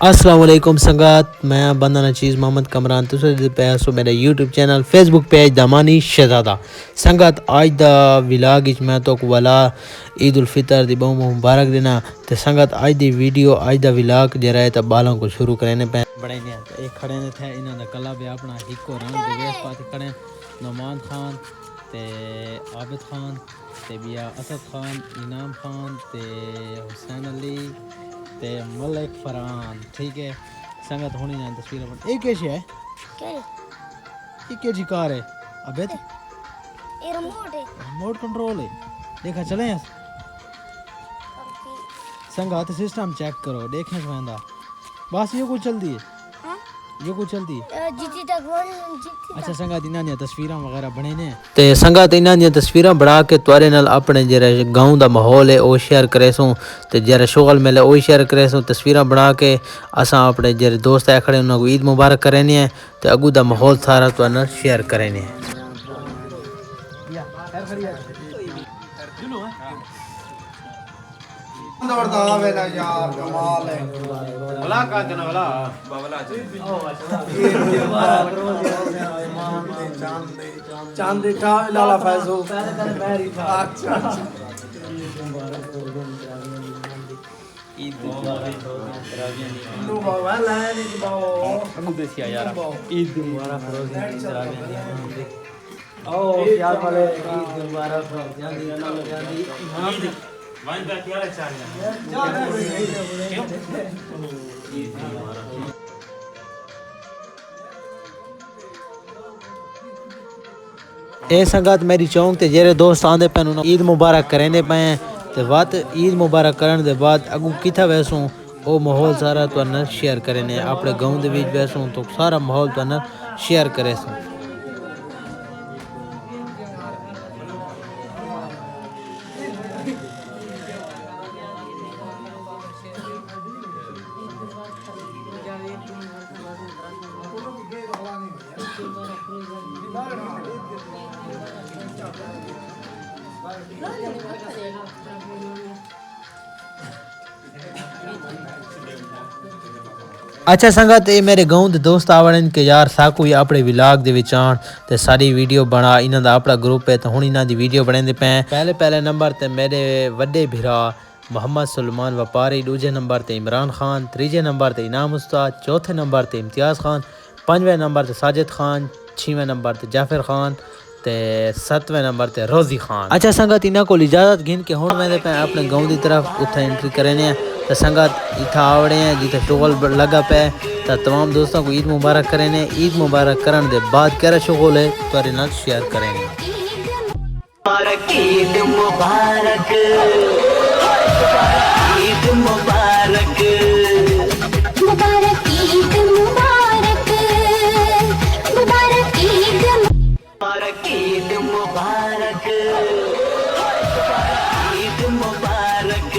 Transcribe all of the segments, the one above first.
अस्सलाम वालेकुम संगात मैं बंदा चीज़ मोहम्मद कमरान तुम पैसो मेरा यूट्यूब चैनल फेसबुक पेज दामानी शहजादा संगत आज दा विलाग मैं तो वाला ईद उल फितर दी बहुत मुबारक देना ते संगत आज दी वीडियो आज दा विलाग जरा है तो बालों को शुरू करने पे बड़े ने एक खड़े ने थे इन्हों दा कला भी अपना हिको रंग दे वेस पाते खड़े नौमान खान ते आबिद खान ते बिया असद खान इनाम खान ते हुसैन अली ते मलिक फरहान ठीक है संगत होनी जाए तस्वीर अपन एक कैसे है क्या एक जी कार है अबे तो ये रिमोट कंट्रोल है देखा चले हैं संगत सिस्टम चेक करो देखें समझदा बस ये कुछ चलती है ये कुछ चलती है जीती तक अच्छा संगत इन्हां दी तस्वीरां वगैरह बने ने ते संगत इन्हां दी तस्वीरां बना के तुआरे नाल अपने जरा गांव दा माहौल है ओ शेयर करेसो ते जरा शुगल मेले ओ शेयर करेसो तस्वीरां बना के असां अपने जरे दोस्त है खड़े उन्हां को ईद मुबारक करने हैं ते अगू दा माहौल सारा तुआरे नाल शेयर करने हैं यार कमाल है भला का जना भला बावला चांद देखा लाला फैजो अच्छा ईद मुबारक नो बाबा लाने की बाओ हम देसिया यार ईद मुबारक रोज़ तरावियां ओ यार वाले ईद मुबारक रोज़ वाइन का क्या चाहिए ए संगत मेरी चौंक ते जेरे दोस्त आंदे पैन ईद मुबारक करने पे ते बात ईद मुबारक करने दे बाद अगू किथा वैसों ओ माहौल सारा तो न शेयर करने अपने गांव दे विच वैसों तो सारा माहौल तो न शेयर करे सो अच्छा संगत ये मेरे गांव के दोस्त आवड़न के यार साकू ही अपने विलाग दे विच आन ते सारी वीडियो बना इन्हां दा अपना ग्रुप है तो हुण इन्हां दी वीडियो बनांदे पे पहले नंबर ते मेरे वड्डे भिरा मोहम्मद सुलेमान व्यापारी दूजे नंबर ते इमरान खान तीजे नंबर ते इनाम उस्ताद चौथे नंबर ते इम्तियाज़ खान पांचवें नंबर ते साजिद खान छेवें नंबर ते जाफर खान ते सतवें नंबर ते रोजी खान अच्छा संगत इन्हां को इजाजत गिन के हुण मैं पे अपने गांव की तरफ उत्थे एंट्री करने तो संगत इतना आवड़े हैं जिथे शुगल लगा पे तो तमाम दोस्तों को ईद मुबारक करेंगे ईद मुबारक करने के बाद क्या शुगल है तुम्हारे नाल शेयर करेंगे ईद मुबारक ईद मुबारक मुबारक ईद मुबारक मुबारक ईद मुबारक ईद मुबारक ईद मुबारक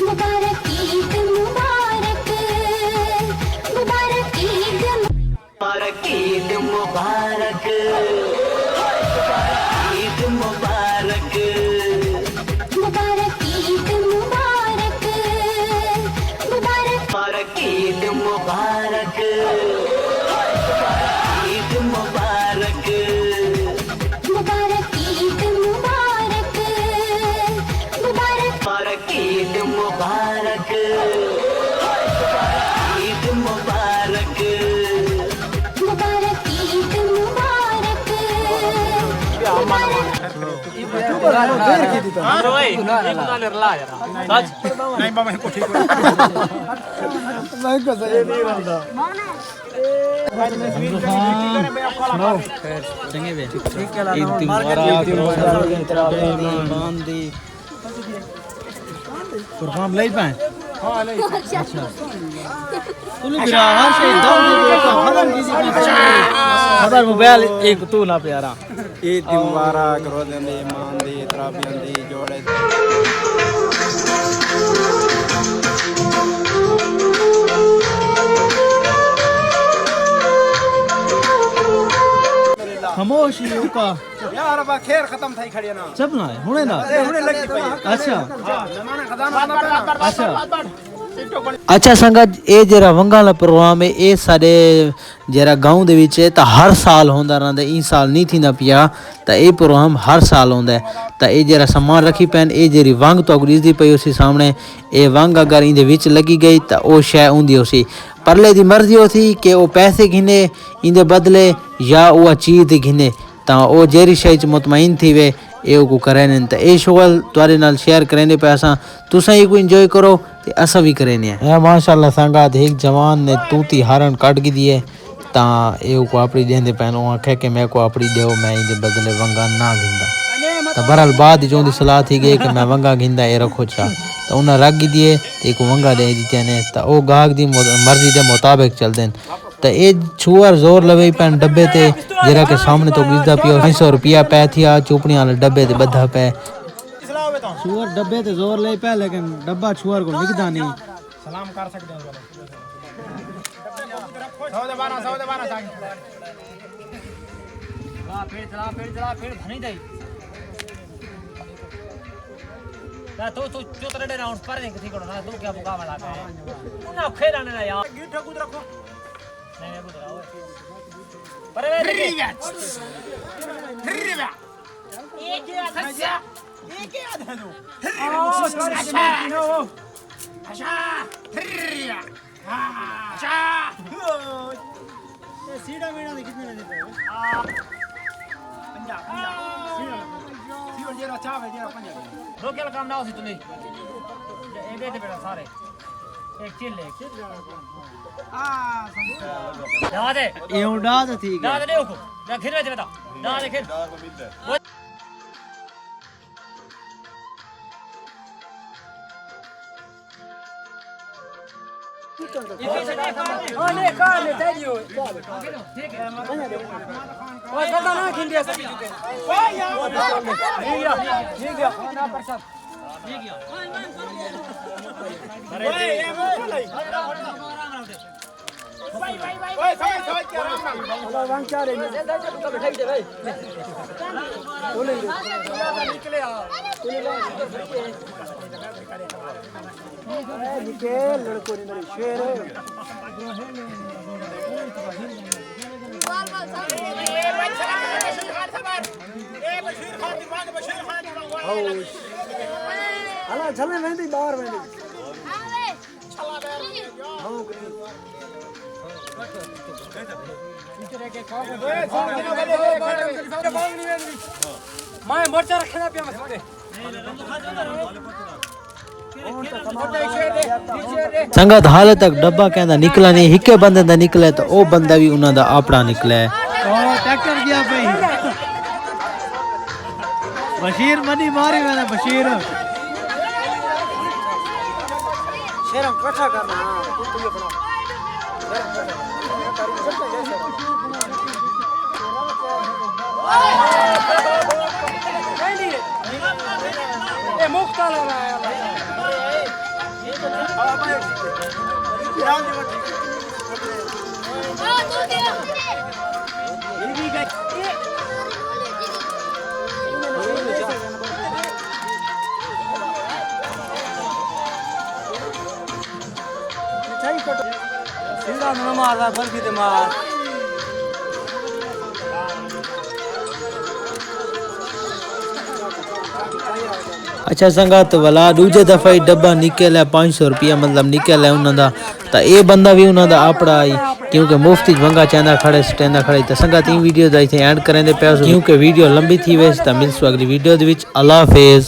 मुबारक ईद मुबारक मुबारक ईद मुबारक ईद मुबारक ईद मुबारक मुबारक ईद मुबारक मुबारक ईद मुबारक ईद मुबारक मुबारक ईद मुबारक मुबारक ईद मुबारक ईद मुबारक मुबारक ईद मुबारक नहीं बाबा को ठीक मैं को सही नहीं रहता चंगे बे ईद मुबारक बांदी प्रोग्राम ले पाए हां ले अच्छा तू बिरा हर से दम दे खत्म कीजिए खबर मोबाइल एक तू ना प्यारा ईद मुबारक रोज़न दी मान दी तराबियां दी जोड़े खामोशी का यार अब खैर खत्म थई खड़ी ना जब ना हुने ना हुने लगी अच्छा हां मेहमान खजाना अच्छा अच्छा संगत ये जरा वंगा वाला प्रोग्राम है ये सारे जरा गाँव दे विच तो हर साल होंदा रहंदा ई साल नहीं थींदा पिया तो ये प्रोग्राम हर साल होंदा है तो ये जरा सामान रखी पैन ये जेरी वंग तो दिसदी पई उसी सामने ये वंग अगर इंदे विच लगी गई तो वो शै होंदी उसी परले दी मर्जी होती कि वो पैसे घिने इंदे बदले या वो चीज़ घिने तो वो जेरी शै च मुतमईन थी वे ये को करें तो ये शुगल तुआरे नाल शेयर करें पे असा तुसा ही को इंजॉय करो ते असा भी करें है माशाल्लाह संगात एक जवान ने तूती हारण काट की दिए ता ये को अपनी देंदे पैन वो आखे कि मैं को अपनी देओ मैं इंदे बदले वंगा ना गिंदा तो बहरहाल बाद जो दी सलाह थी गई कि मैं वंगा गिंदा ये रखो छा तो उन्हें रख दिए तो एक वंगा दे दिते ने तो वो गाहक दी मर्जी के मुताबिक चल दें तो ये छुअर जोर लवे पैन डब्बे ते जरा के सामने तो गिरदा पियो 500 रुपया पै थी चुपड़ी वाले डब्बे ते बधा पे छुअर डब्बे ते जोर ले पे लेकिन डब्बा छुअर को निकदा नहीं सलाम कर सकते हैं सौदे बाना चला फिर धनी दे ना तो चोतरे राउंड पर नहीं किसी को ना तो क्या मुकाबला है ना खेलने ना यार गिट्ठा कूद रखो नहीं कूद रहा पर वे ये क्या था ये क्या था तू अच्छा अच्छा ये सीधा मीना ने कितने में देते हो पंजा सीधा जेरा चावे जेरा पंजा रोकेल काम ना हो सी तूने ये दे बेटा सारे एक चिल आ दे ये उड़ा तो ठीक है ना दे देखो ना खेल में बता ना दे खेल नहीं कार ले तेजियो ठीक है ओए सदा ना खिंदिया सब चुके ओए यार ठीक है ना प्रसाद ठीक है अरे ये बोल भाई ओए समझ के आराम से वंग चाह रहे हैं तो बैठा दे भाई बोले निकले निकल लड़कों ने शेर हला चलने वेंदी बाहर वेंदी चला मैं मोर्चा रखना पिया मत संगत हाल तक डब्बा कहंदा निकला नहीं हिके बंदे दा निकले तो ओ बंदा भी उन्हां दा अपना निकले ट्रैक्टर गया भाई बशीर मनी मारी मैंने बशीर शेरम इकट्ठा करना तू ये बना ये मुक्ता लग रहा है सीधा न मारदा बल्कि ते मार अच्छा संगत वाला दूजे दफा ही डब्बा निकल है 500 रुपया मतलब निकल है उन्होंने तो ये बंदा भी उन्होंने अपना आई क्योंकि मुफ्ती वंगा चाहता खड़े स्टैंड खड़े तो संगत इन वीडियो का इतने एंड करें पे क्योंकि वीडियो लंबी थी वैसे तो मिलसू अगली वीडियो अल्लाह हाफिज़।